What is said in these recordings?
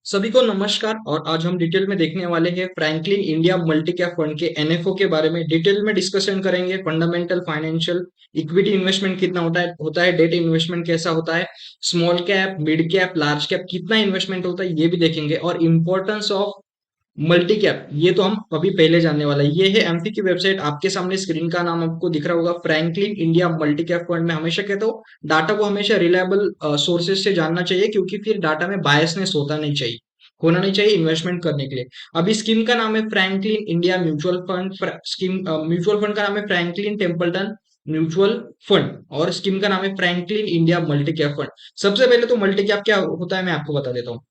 सभी को नमस्कार। और आज हम डिटेल में देखने वाले हैं Franklin India multi cap fund के एनएफओ के बारे में डिटेल में डिस्कशन करेंगे। फंडामेंटल, फाइनेंशियल, इक्विटी इन्वेस्टमेंट कितना होता है, डेट इन्वेस्टमेंट कैसा होता है, small cap, mid cap, large cap कितना इन्वेस्टमेंट होता है ये भी देखेंगे। और इम्पोर्टेंस ऑफ मल्टी कैप ये तो हम अभी पहले जानने वाला है। ये है एमपी की वेबसाइट, आपके सामने स्क्रीन का नाम आपको दिख रहा होगा, Franklin India multi cap fund. में हमेशा कहता हूँ डाटा को हमेशा रिलायबल सोर्सेज से जानना चाहिए, क्योंकि फिर डाटा में बायसनेस होना नहीं चाहिए इन्वेस्टमेंट करने के लिए। अभी स्कीम का नाम है Franklin India mutual fund. Scheme mutual fund का नाम है फ्रैंकलिन टेम्पल्टन म्यूचुअल फंड, और स्कीम का नाम है Franklin India multi cap fund. सबसे पहले तो मल्टी कैप क्या होता है मैं आपको बता देता हूँ।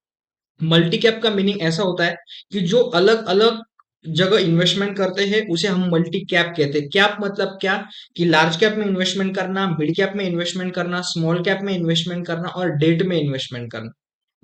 मल्टी कैप का मीनिंग ऐसा होता है कि जो अलग अलग जगह इन्वेस्टमेंट करते हैं उसे हम मल्टी कैप कहते हैं। कैप मतलब क्या, कि लार्ज कैप में इन्वेस्टमेंट करना, मिड कैप में इन्वेस्टमेंट करना, स्मॉल कैप में इन्वेस्टमेंट करना और डेट में इन्वेस्टमेंट करना।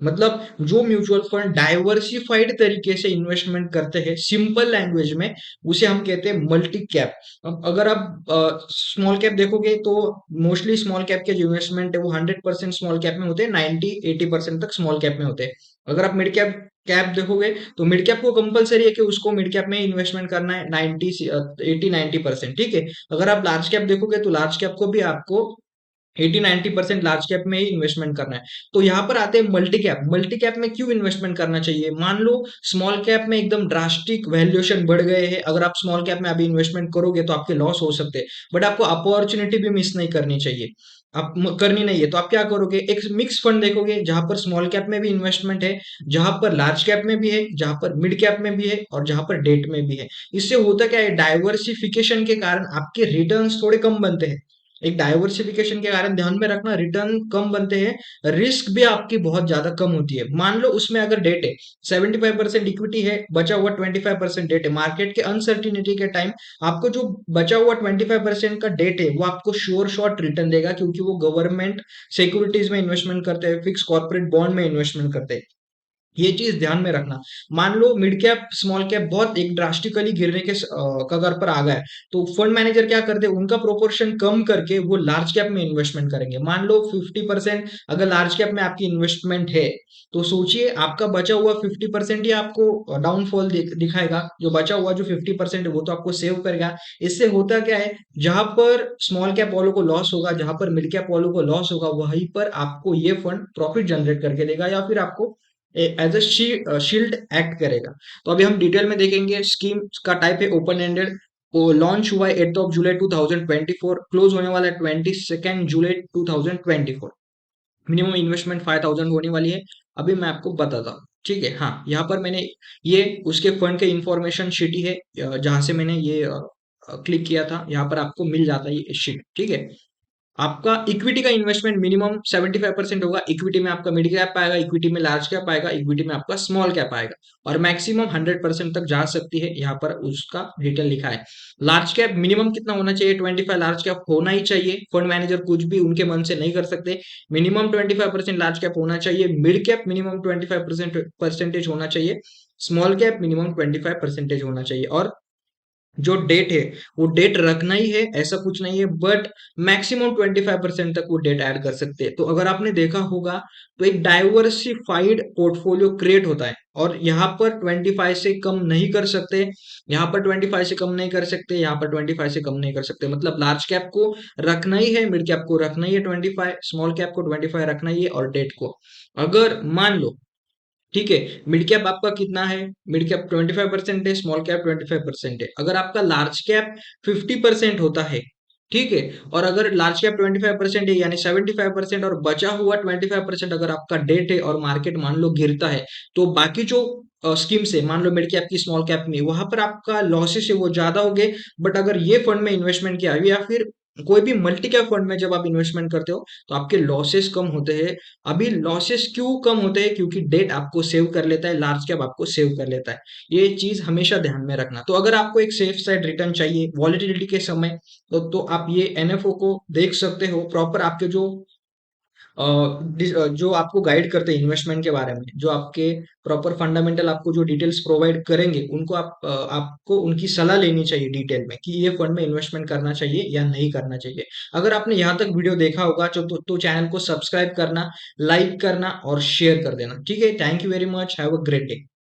मतलब जो म्यूचुअल फंड डाइवर्सिफाइड तरीके से इन्वेस्टमेंट करते हैं, सिंपल लैंग्वेज में उसे हम कहते हैं मल्टी कैप। अब अगर आप स्मॉल कैप देखोगे तो मोस्टली स्मॉल कैप के जो इन्वेस्टमेंट है वो 100% स्मॉल कैप में होते हैं, 90-80% तक स्मॉल कैप में होते हैं। अगर आप मिड कैप कैप देखोगे तो मिड कैप को कंपलसरी है कि उसको मिड कैप में इन्वेस्टमेंट करना है 80-90%, ठीक है। अगर आप लार्ज कैप देखोगे तो लार्ज कैप को भी आपको 80-90% लार्ज कैप में ही इन्वेस्टमेंट करना है। तो यहाँ पर आते हैं मल्टी कैप। मल्टी कैप में क्यों इन्वेस्टमेंट करना चाहिए? मान लो स्मॉल कैप में एकदम ड्रास्टिक वैल्यूएशन बढ़ गए हैं, अगर आप स्मॉल कैप में अभी इन्वेस्टमेंट करोगे तो आपके लॉस हो सकते हैं, बट आपको अपॉर्चुनिटी भी मिस नहीं करनी चाहिए। आप करनी नहीं है तो आप क्या करोगे, एक मिक्स फंड देखोगे जहां पर स्मॉल कैप में भी इन्वेस्टमेंट है, जहां पर लार्ज कैप में भी है, जहां पर मिड कैप में भी है और जहां पर डेट में भी है। इससे होता क्या है, डाइवर्सिफिकेशन के कारण आपके रिटर्न्स थोड़े कम बनते हैं। एक डाइवर्सिफिकेशन के कारण ध्यान में रखना, रिटर्न कम बनते हैं, रिस्क भी आपकी बहुत ज्यादा कम होती है। मान लो उसमें अगर डेट है 75% इक्विटी है, बचा हुआ 25% डेट है, मार्केट के अनसर्टिनिटी के टाइम आपको जो बचा हुआ 25% का डेट है वो आपको श्योर शॉर्ट रिटर्न देगा, क्योंकि वो गवर्नमेंट सिक्योरिटीज में इन्वेस्टमेंट करते हैं, फिक्स कॉर्पोरेट बॉन्ड में इन्वेस्टमेंट करते हैं। ये चीज ध्यान में रखना। मान लो मिड कैप स्मॉल कैप बहुत एक ड्रास्टिकली गिरने के कगार पर आ गया है, तो फंड मैनेजर क्या करते हैं, उनका प्रोपोर्शन कम करके वो लार्ज कैप में इन्वेस्टमेंट करेंगे। मान लो 50% अगर लार्ज कैप में आपकी इन्वेस्टमेंट है, तो सोचिए आपका बचा हुआ 50% ही आपको डाउनफॉल दिखाएगा। जो बचा हुआ जो 50% है वो तो आपको सेव करेगा। इससे होता क्या है, जहां पर स्मॉल कैप वालों को लॉस होगा, जहां पर मिड कैप वालों को लॉस होगा, वहीं पर आपको ये फंड प्रॉफिट जनरेट करके देगा, या फिर आपको एज अ शील्ड एक्ट करेगा। तो अभी हम डिटेल में देखेंगे। स्कीम का टाइप है ओपन एंडेड, वो लॉन्च हुआ है 8 ऑफ जुलाई 2024, क्लोज होने वाला है 22 जुलाई 2024। मिनिमम इन्वेस्टमेंट 5000 होने वाली है। अभी मैं आपको बताता हूँ, ठीक है। हाँ, यहाँ पर मैंने ये उसके फंड के इंफॉर्मेशन शीट ही है, जहां से मैंने ये क्लिक किया था, यहाँ पर आपको मिल जाता है ये शीट, ठीक है। आपका इक्विटी का इन्वेस्टमेंट मिनिमम 75% होगा। इक्विटी में आपका मिड कैप आएगा, इक्विटी में लार्ज कैप आएगा, इक्विटी में आपका स्मॉल कैप आएगा, और मैक्सिमम 100% तक जा सकती है, यहाँ पर उसका डिटेल लिखा है। लार्ज कैप मिनिमम कितना होना चाहिए, 25 लार्ज कैप होना ही चाहिए। फंड मैनेजर कुछ भी उनके मन से नहीं कर सकते। मिनिमम 25% लार्ज कैप होना चाहिए, मिड कैप मिनिमम 25% होना चाहिए, स्मॉल कैप मिनिमम 25% होना चाहिए। और जो डेट है वो डेट रखना ही है, ऐसा कुछ नहीं है, बट मैक्सिमम 25% तक वो डेट ऐड कर सकते हैं। तो अगर आपने देखा होगा तो एक डाइवर्सिफाइड पोर्टफोलियो क्रिएट होता है, और यहाँ पर 25 से कम नहीं कर सकते, यहाँ पर 25 से कम नहीं कर सकते, यहाँ पर 25 से कम नहीं कर सकते। मतलब लार्ज कैप को रखना ही है, मिड कैप को रखना ही है 25, स्मॉल कैप को 25 रखना ही है, और डेट को अगर मान लो, ठीक है, मिड कैप आपका कितना है, मिड कैप 25% है, स्मॉल कैप 25% है। अगर आपका लार्ज कैप 50% होता है, ठीक है, और अगर लार्ज कैप 25% है यानी 75%, और बचा हुआ 25% अगर आपका डेट है और मार्केट मान लो गिरता है, तो बाकी जो स्कीम्स है, मान लो मिड कैप की, स्मॉल कैप में, वहां पर आपका लॉसेस है वो ज्यादा हो गए। बट अगर ये फंड में इन्वेस्टमेंट किया, या फिर कोई भी मल्टी कैप फंड में जब आप इन्वेस्टमेंट करते हो, तो आपके लॉसेस कम होते हैं। अभी लॉसेस क्यों कम होते हैं, क्योंकि डेट आपको सेव कर लेता है, लार्ज कैप आपको सेव कर लेता है। ये चीज हमेशा ध्यान में रखना। तो अगर आपको एक सेफ साइड रिटर्न चाहिए वॉलेटिलिटी के समय, तो आप ये एनएफओ को देख सकते हो। प्रॉपर आपके जो जो आपको गाइड करते हैं इन्वेस्टमेंट के बारे में, जो आपके प्रॉपर फंडामेंटल आपको जो डिटेल्स प्रोवाइड करेंगे, उनको आपको उनकी सलाह लेनी चाहिए डिटेल में कि ये फंड में इन्वेस्टमेंट करना चाहिए या नहीं करना चाहिए। अगर आपने यहाँ तक वीडियो देखा होगा तो चैनल को सब्सक्राइब करना, लाइक करना और शेयर कर देना। ठीक है, thank you very much, have a great day.